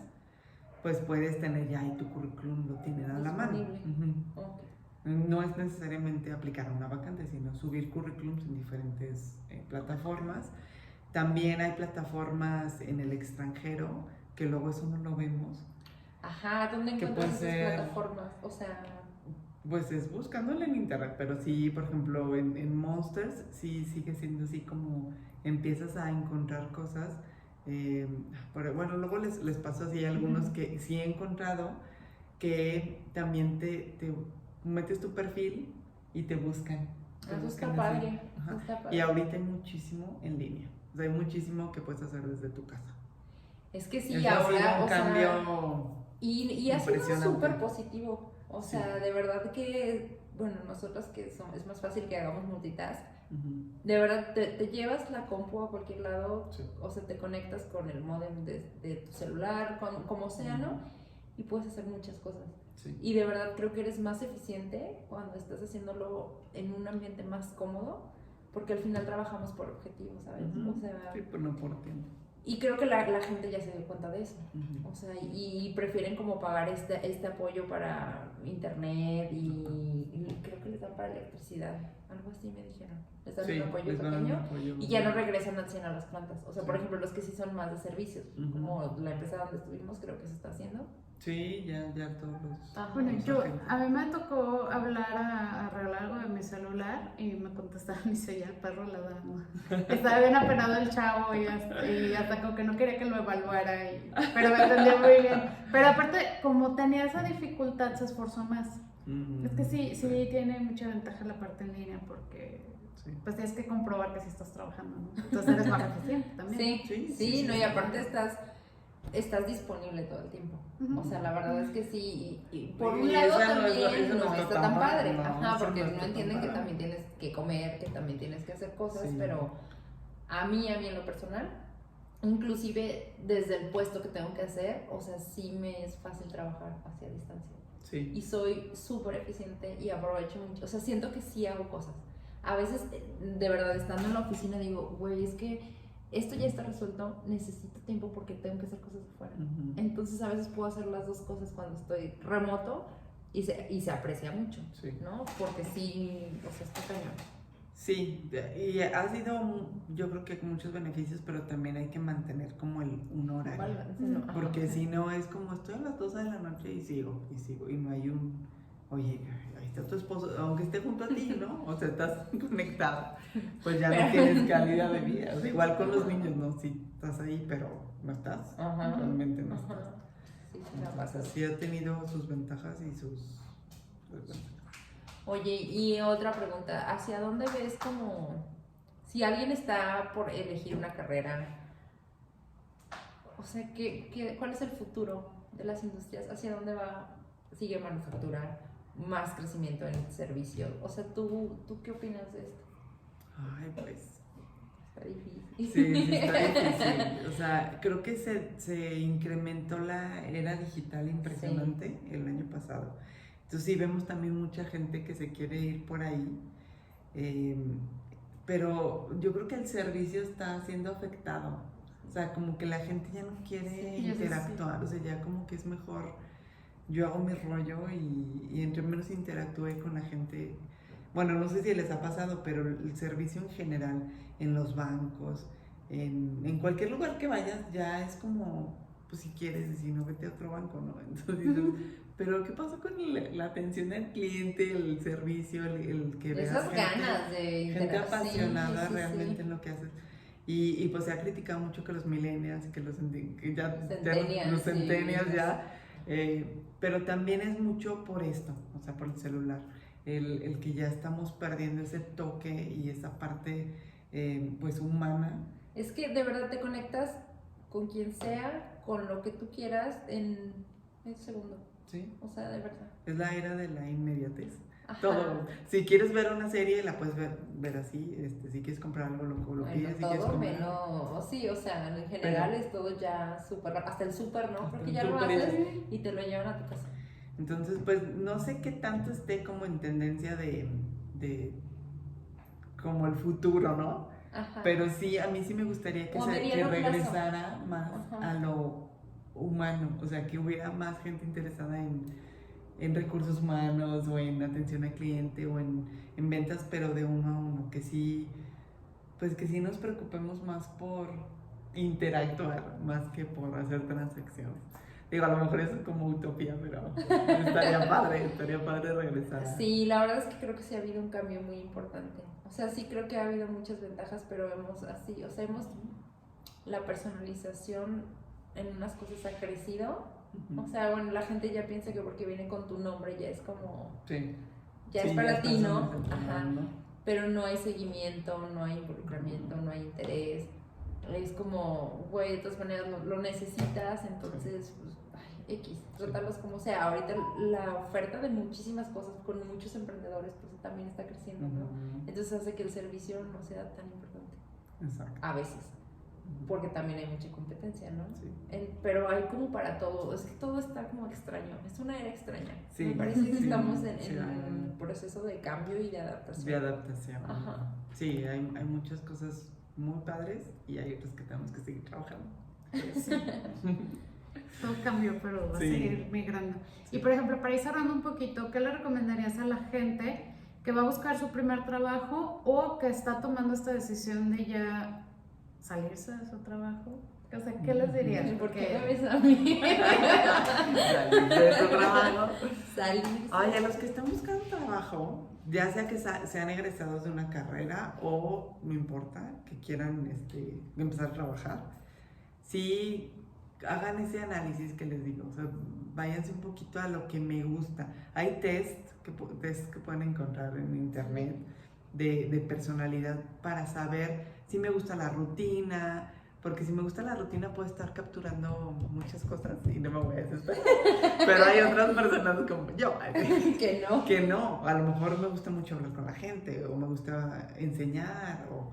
pues puedes tener ya ahí tu currículum, lo tienen a la mano. Disponible. Ujú. Ok. No es necesariamente aplicar a una vacante, sino subir currículums en diferentes plataformas. También hay plataformas en el extranjero, que luego eso no lo vemos. Ajá, ¿dónde Que encuentras puede esas ser- plataformas? O sea, Pues es buscándole en internet, pero sí, por ejemplo, en Monsters sí sigue siendo así como empiezas a encontrar cosas. Pero bueno, luego les pasó así a algunos que sí he encontrado que también te metes tu perfil y te buscan. Te eso buscan está así. padre. Ajá. Eso está Y padre. ahorita hay muchísimo en línea. O sea, hay muchísimo que puedes hacer desde tu casa. Es que sí, Eso ha sido ahora, un o sea, cambio y ha sido impresionante. súper positivo. O Sí. sea, de verdad que, bueno, nosotras que son, es más fácil que hagamos multitask. Ujú. De verdad, te llevas la compu a cualquier lado, Sí. o sea, te conectas con el modem de tu celular, como sea, ¿no? Y puedes hacer muchas cosas. Sí. Y de verdad creo que eres más eficiente cuando estás haciéndolo en un ambiente más cómodo, porque al final trabajamos por objetivos, ¿sabes? Ujú. O sea, Sí, pero no por tiempo. y creo que la gente ya se dio cuenta de eso. Ujú. O sea, y prefieren como pagar este apoyo para internet y creo que les dan para electricidad, algo así me dijeron. Les dan Sí, un apoyo les dan un pequeño apoyo. y ya no regresan al 100 a las plantas. O sea, por Sí. ejemplo, los que sí son más de servicios, Ujú. como la empresa donde estuvimos, creo que se está haciendo. Sí, ya todos los... Ajá. Bueno, los yo, agentes. a mí me tocó hablar a arreglar algo de mi celular y me contestaron y se el perro ladrando. Estaba bien apenado el chavo y hasta como que no quería que lo evaluara, pero me entendió muy bien. Pero aparte, como tenía esa dificultad, se esforzó más. Ujú. Es que sí tiene mucha ventaja la parte en línea porque Sí. pues tienes que comprobar que sí estás trabajando, ¿no? Entonces eres más eficiente también. Sí, Sí, sí, sí, no, sí. y aparte estás disponible todo el tiempo. Ujú. O sea, la verdad es que sí. Y por Y un lado esa no es- también esa no no está está tan tan padre, padre. no, Ajá, esa porque no no está tan entienden que padre. también tienes que comer, que también tienes que hacer cosas, Sí. pero a mí en lo personal, inclusive desde el puesto que tengo que hacer, o sea, sí me es fácil trabajar hacia distancia. Sí. Y soy súper eficiente y aprovecho mucho, o sea, siento que sí hago cosas. A veces, de verdad, estando en la oficina digo, güey, es que esto ya está resuelto, necesito tiempo porque tengo que hacer cosas afuera. Ujú. Entonces a veces puedo hacer las dos cosas cuando estoy remoto y se aprecia mucho, Sí. ¿no? Porque sí, o sea, está cañón. Sí, y ha sido, yo creo que con muchos beneficios, pero también hay que mantener como un horario. Balance, ¿no? Ajá. Porque si no es como estoy a las 12 de la noche y sigo, y no hay oye, ahí está tu esposo, aunque esté junto a ti, ¿no? O sea, estás conectada, pues ya no Pero- tienes calidad de vida. O sea, igual con los niños, ¿no? Sí, estás ahí, pero no estás. Ajá. Realmente no estás. Ajá. Sí, sí, me ha Entonces, pasado. sí ha tenido sus ventajas y sus desventajas. Oye, y otra pregunta, ¿hacia dónde ves como si alguien está por elegir una carrera? O sea, ¿cuál es el futuro de las industrias? ¿Hacia dónde va? ¿Sigue manufactura? ¿Más crecimiento en el servicio? O sea, ¿tú qué opinas de esto? Ay, pues. Está difícil. Sí, está difícil. O sea, creo que se incrementó la era digital impresionante el año pasado. Entonces sí, vemos también mucha gente que se quiere ir por ahí. Pero yo creo que el servicio está siendo afectado. O sea, como que la gente ya no quiere Sí, eso sí. interactuar. O sea, ya como que es mejor, yo hago mi rollo y entre menos interactúe con la gente. Bueno, no sé si les ha pasado, pero el servicio en general, en los bancos, en cualquier lugar que vayas, ya es como, pues si quieres, si no, vete a otro banco, ¿no? Entonces dices, pero ¿qué pasa con la atención al cliente, el servicio, el que veas Esas ganas de gente interacción. apasionada Sí, sí, realmente sí. en lo que haces? Y pues se ha criticado mucho que los millennials, que que ya Centennials, los sí. centennials ya, pero también es mucho por esto, o sea, por el celular, el que ya estamos perdiendo ese toque y esa parte pues humana. Es que de verdad te conectas con quien sea, con lo que tú quieras en un segundo. ¿Sí? O sea, de verdad. Es la era de la inmediatez. Ajá. Todo. Si quieres ver una serie, la puedes ver así. Si quieres comprar algo, lo Bueno, pides. Si quieres todo comprar. menos, sí, o sea, en general Pero- es todo ya súper, hasta el súper, ¿no? Hasta Porque el ya lo súper haces es- y te lo llevan a tu casa. Entonces, pues no sé qué tanto esté como en tendencia de como el futuro, ¿no? Ajá. Pero sí, a mí sí me gustaría que, O a que mediano plazo. regresara más Ajá. a lo humano, o sea, que hubiera más gente interesada en recursos humanos o en atención al cliente o en ventas, pero de uno a uno, que sí, pues que sí nos preocupemos más por interactuar más que por hacer transacciones. Digo, a lo mejor eso es como utopía, pero estaría padre regresar. Sí, la verdad es que creo que sí ha habido un cambio muy importante. O sea, sí creo que ha habido muchas ventajas, pero la personalización en unas cosas ha crecido. Ujú. O sea, bueno, la gente ya piensa que porque viene con tu nombre ya es como, Sí. ya Sí, es para ya ti, ¿no? estás en el Ajá. centro, ¿no? Pero no hay seguimiento, no hay involucramiento, no hay interés. Es como, güey, de todas maneras lo necesitas, entonces, pues, ay, X, tratarlos como sea. Ahorita la oferta de muchísimas cosas con muchos emprendedores, pues también está creciendo, ¿no? Ujú. Entonces hace que el servicio no sea tan importante, Exacto. a veces, porque también hay mucha competencia, ¿no? Sí. Pero hay como para todo, es que todo está como extraño, es una era extraña. Sí, Me parece que sí, estamos sí, en hay- un proceso de cambio y de adaptación. De adaptación. Ajá. Sí, hay muchas cosas muy padres y hay otras que tenemos que seguir trabajando. Todo cambió, pero va a Sí. seguir migrando. Sí. Y por ejemplo, para ir cerrando un poquito, ¿qué le recomendarías a la gente que va a buscar su primer trabajo o que está tomando esta decisión de ya salirse de su trabajo? O sea, ¿qué les dirías? ¿Por qué me Porque ves a mí? Salirse de tu trabajo. Salirse. Ay, a los que están buscando trabajo, ya sea que sean egresados de una carrera o, no importa, que quieran empezar a trabajar, sí hagan ese análisis que les digo, o sea, váyanse un poquito a lo que me gusta. Hay tests que pueden encontrar en internet de personalidad para saber si me gusta la rutina, porque si me gusta la rutina puedo estar capturando muchas cosas y no me voy a desesperar. Pero hay otras personas como yo Que no. que no, a lo mejor me gusta mucho hablar con la gente o me gusta enseñar o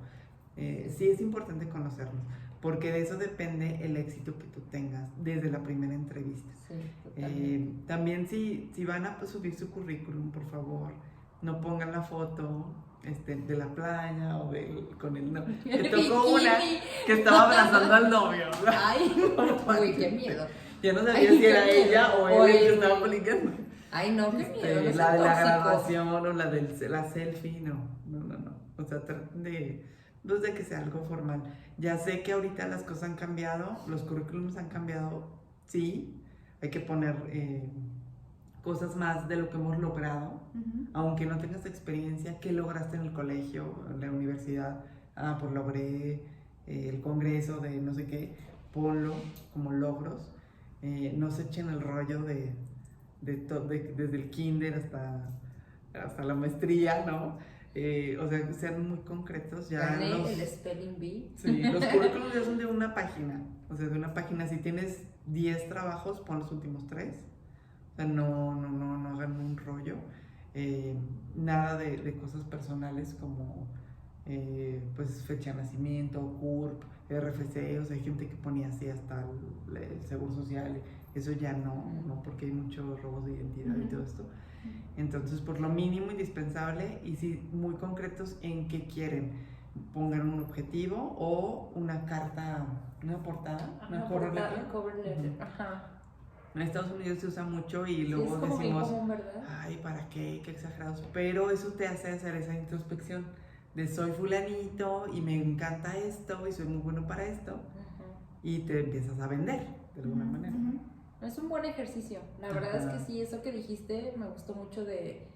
sí es importante conocernos porque de eso depende el éxito que tú tengas desde la primera entrevista. Sí, totalmente. También si van a subir su currículum, por favor, no pongan la foto de la playa o con el novio. Me tocó una que estaba abrazando al novio. Ay, uy, qué miedo. Ya no sabía Ay, si era qué ella miedo. o él el que Oye. estaba aplicando. Ay, no, qué miedo. No La sean de la tóxicos. graduación o la de la selfie, no. O sea, traten de que sea algo formal. Ya sé que ahorita las cosas han cambiado, los currículums han cambiado, sí. Hay que poner cosas más de lo que hemos logrado, Ujú. aunque no tengas experiencia. ¿Qué lograste en el colegio, en la universidad? Ah, pues logré el congreso de no sé qué, ponlo como logros. No se echen el rollo desde el kinder hasta la maestría, ¿no? O sea, sean muy concretos. Ya Gané el Spelling Bee. sí, los currículums ya son de una página. O sea, de una página. Si tienes 10 trabajos, pon los últimos 3. O sea, no hagan un rollo. Nada de cosas personales como pues fecha de nacimiento, CURP, RFC. O sea, hay gente que ponía así hasta el seguro social. Eso ya no, porque hay muchos robos de identidad y todo esto. Entonces, por lo mínimo indispensable, y sí, muy concretos en qué quieren. Pongan un objetivo o una carta, una portada, una cover letter. Cover letter. Ujú. Ajá. En Estados Unidos se usa mucho y Sí, luego es como bien decimos, común, ¿verdad? ay, ¿para qué? Qué exagerados. Pero eso te hace hacer esa introspección de soy fulanito y me encanta esto y soy muy bueno para esto, Ujú. y te empiezas a vender de alguna Ujú, manera. ujú. Es un buen ejercicio. La verdad es Ajá. que sí, eso que dijiste me gustó mucho de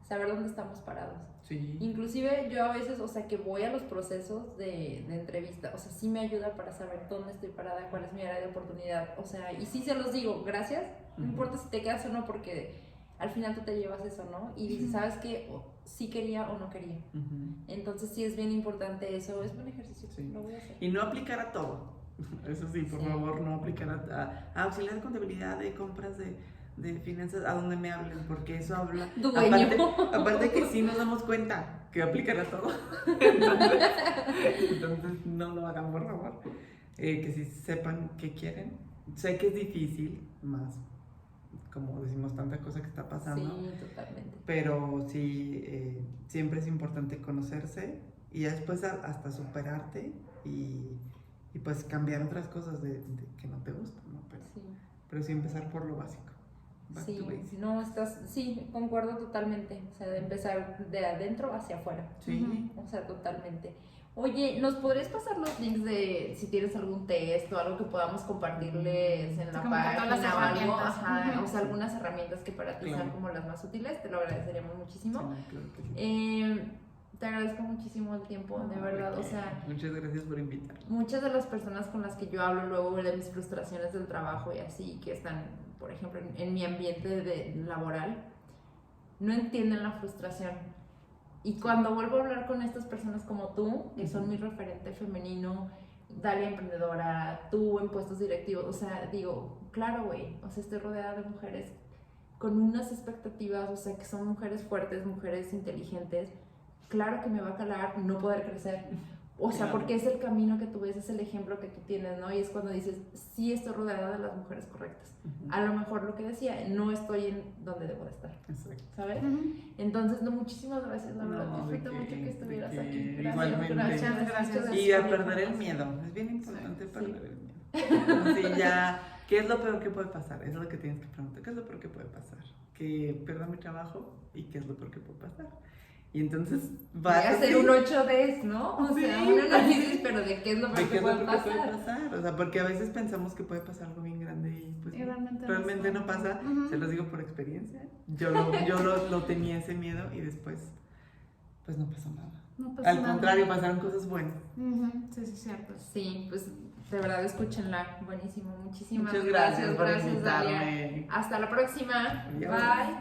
saber dónde estamos parados. Sí. Inclusive yo a veces, o sea, que voy a los procesos de entrevista, o sea, sí me ayuda para saber dónde estoy parada, cuál es mi área de oportunidad, o sea, y sí se los digo, gracias, no Ujú. importa si te quedas o no, porque al final tú te llevas eso, ¿no? Y dices, Ujú. ¿sabes qué? Sí quería o no quería. Ujú. Entonces sí es bien importante eso, es buen ejercicio, Sí. lo voy a hacer. Y no aplicar a todo. Eso sí, por Sí. favor, no aplicar a auxiliar de contabilidad, de compras, de finanzas, a donde me hablen, porque eso habla. Dueño. Aparte que sí nos damos cuenta que aplican a todo. Entonces no lo hagan, por favor. Que sí sepan qué quieren. Sé que es difícil, más como decimos, tanta cosa que está pasando. Sí, totalmente. Pero sí, siempre es importante conocerse y ya después hasta superarte y pues cambiar otras cosas que no te gustan, ¿no? Sí. Pero sí empezar por lo básico. Back Sí, to basics. no estás, sí, concuerdo totalmente, o sea, de empezar de adentro hacia afuera, Sí. o sea, totalmente. Oye, ¿nos podrías pasar los links de si tienes algún test o algo que podamos compartirles en la como que todas las página o algo? herramientas. Ajá, Ujú. o sea, algunas herramientas que para ti sean Claro. como las más útiles, te lo agradeceríamos muchísimo. Sí, claro que sí. Te agradezco muchísimo el tiempo, de verdad, o sea, Muchas gracias por invitar. muchas de las personas con las que yo hablo luego de mis frustraciones del trabajo y así, que están, por ejemplo, en mi ambiente laboral, no entienden la frustración. Y cuando vuelvo a hablar con estas personas como tú, que son mi referente femenino, Dalia emprendedora, tú en puestos directivos, o sea, digo, claro, güey, o sea, estoy rodeada de mujeres con unas expectativas, o sea, que son mujeres fuertes, mujeres inteligentes, claro que me va a calar no poder crecer. O sea, Claro. porque es el camino que tú ves, es el ejemplo que tú tienes, ¿no? Y es cuando dices, sí estoy rodeada de las mujeres correctas. Ujú. A lo mejor lo que decía, no estoy en donde debo de estar, Exacto. ¿sabes? Ujú. Entonces, no, muchísimas gracias, la verdad, No, disfruto de mucho qué, que estuvieras de qué. aquí. Igualmente. Gracias. Y a perder el miedo. Es bien importante perder el miedo. Sí, ya. ¿Qué es lo peor que puede pasar? Es lo que tienes que preguntar. ¿Qué es lo peor que puede pasar? Que pierda mi trabajo y qué es lo peor que puede pasar. Y entonces Voy a hacer un 8D, ¿no? O Sí. sea, un análisis, pero de qué es lo ¿De peor qué que es puede lo peor que puede pasar. pasar? O sea, porque a veces pensamos que puede pasar algo bien grande y pues Y realmente realmente no no pasa. Ujú. Se los digo por experiencia. Yo lo tenía ese miedo y después pues no pasó nada. No pasa Al nada. contrario, pasaron cosas buenas. Ujú. Sí, sí, cierto. Sí, pues de verdad escúchenla, buenísimo, muchísimas Muchas gracias por Dalia. invitarme. Hasta la próxima, Adiós. bye.